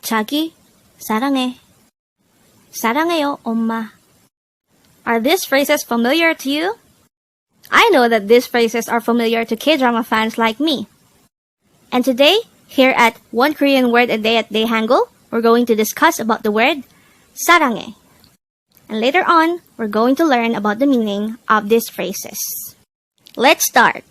자기, 사랑해. 사랑해요, 엄마. Are these phrases familiar to you? I know that these phrases are familiar to K-drama fans like me. And today, here at One Korean Word a Day at Dae-Hangul, we're going to discuss about the word saranghae. And later on, we're going to learn about the meaning of these phrases. Let's start!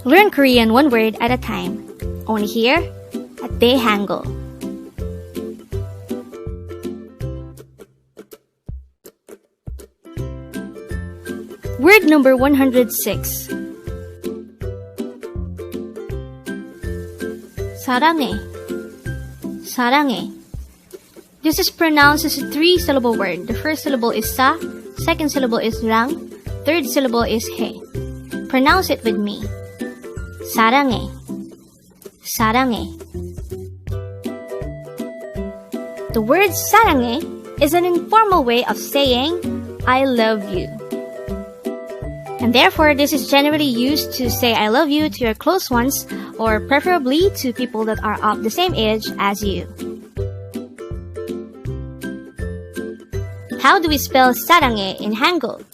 Learn Korean one word at a time, only here at Dae-Hangul. Word number 106. Saranghae. Saranghae. This is pronounced as a 3-syllable word. The first syllable is sa, second syllable is rang, third syllable is he. Pronounce it with me. Saranghae. Saranghae. The word saranghae is an informal way of saying I love you. And therefore, this is generally used to say I love you to your close ones or preferably to people that are of the same age as you. How do we spell saranghae in Hangul?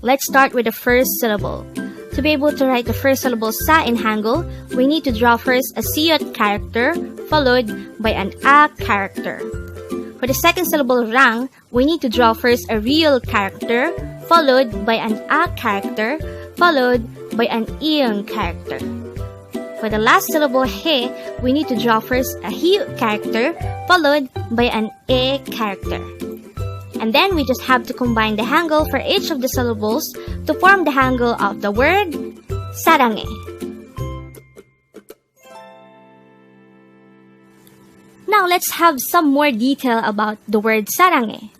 Let's start with the first syllable. To be able to write the first syllable sa in Hangul, we need to draw first a siyot character followed by an a character. For the second syllable rang, we need to draw first a real character followed by an a character followed by an iyong character. For the last syllable he, we need to draw first a hi character followed by an e character. And then we just have to combine the Hangul for each of the syllables to form the Hangul of the word saranghae. Now let's have some more detail about the word saranghae.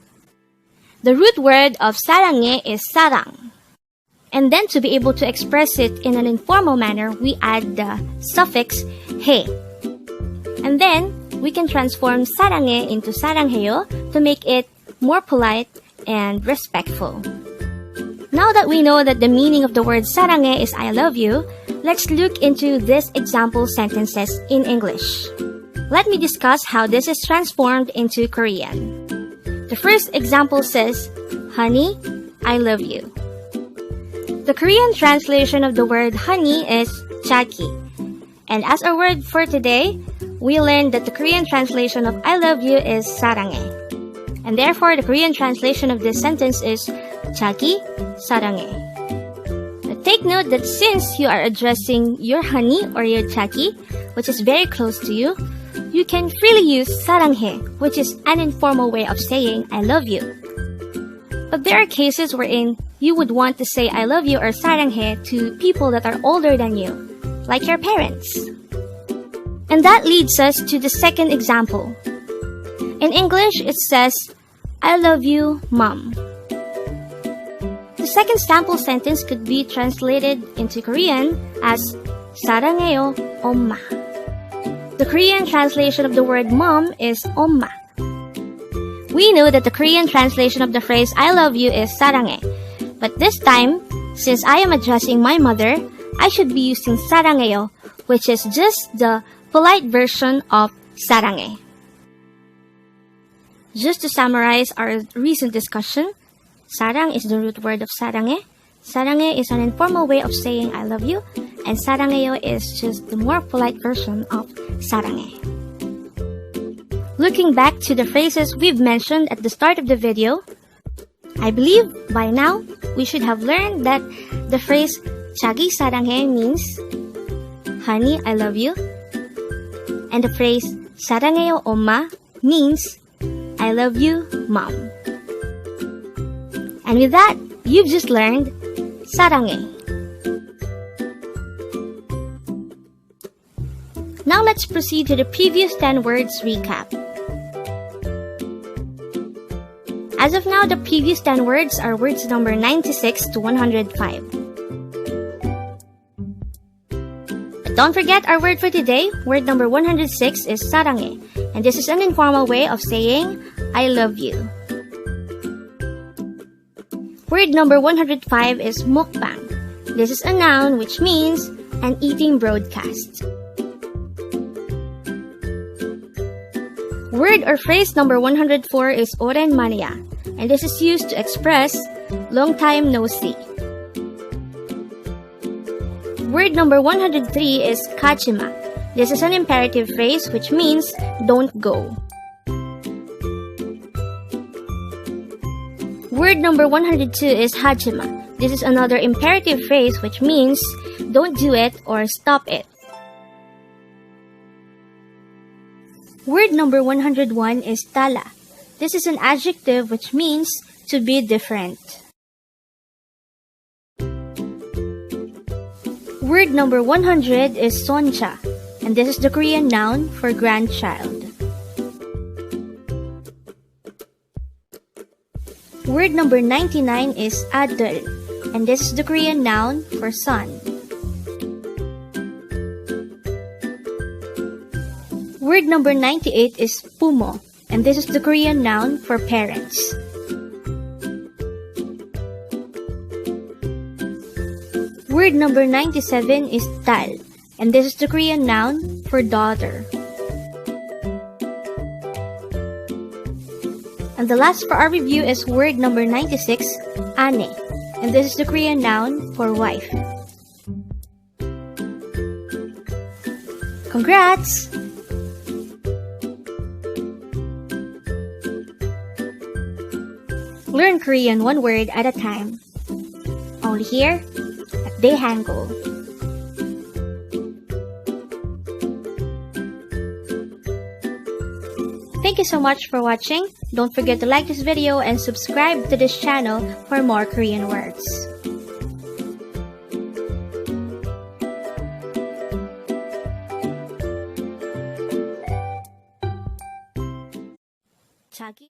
The root word of saranghae is sarang. And then to be able to express it in an informal manner, we add the suffix he. And then we can transform saranghae into saranghaeyo to make it more polite and respectful. Now that we know that the meaning of the word saranghae is I love you, let's look into these example sentences in English. Let me discuss how this is transformed into Korean. The first example says, honey, I love you. The Korean translation of the word honey is 자기. And as our word for today, we learned that the Korean translation of I love you is saranghae. And therefore, the Korean translation of this sentence is 자기 saranghae. Now take note that since you are addressing your honey or your 자기, which is very close to you, you can freely use saranghae, which is an informal way of saying I love you. But there are cases wherein you would want to say I love you or saranghae to people that are older than you, like your parents. And that leads us to the second example. In English, it says, I love you, Mom. The second sample sentence could be translated into Korean as 사랑해요, 엄마. The Korean translation of the word mom is 엄마. We know that the Korean translation of the phrase I love you is saranghae. But this time, since I am addressing my mother, I should be using sarang해요, which is just the polite version of saranghae. Just to summarize our recent discussion, sarang is the root word of saranghae. Saranghae is an informal way of saying I love you, and saranghaeyo is just the more polite version of saranghae. Looking back to the phrases we've mentioned at the start of the video, I believe by now we should have learned that the phrase 자기 사랑해 means honey, I love you, and the phrase 사랑해요 엄마 means I love you, Mom. And with that, you've just learned saranghae. Now let's proceed to the previous 10 words recap. As of now, the previous 10 words are words number 96 to 105. But don't forget our word for today. Word number 106 is saranghae, and this is an informal way of saying I love you. Word number 105 is mukbang. This is a noun which means an eating broadcast. Word or phrase number 104 is orenmania, and this is used to express long time no see. Word number 103 is kachima. This is an imperative phrase which means don't go. Word number 102 is hajima. This is another imperative phrase which means don't do it or stop it. Word number 101 is tala. This is an adjective which means to be different. Word number 100 is soncha, and this is the Korean noun for grandchild. Word number 99 is adul, and this is the Korean noun for son. Word number 98 is pumo, and this is the Korean noun for parents. Word number 97 is tal, and this is the Korean noun for daughter. And the last for our review is word number 96, ane, and this is the Korean noun for wife. Congrats! Learn Korean one word at a time. Only here at Dae-Hangul. Thank you so much for watching. Don't forget to like this video and subscribe to this channel for more Korean words. Chagi.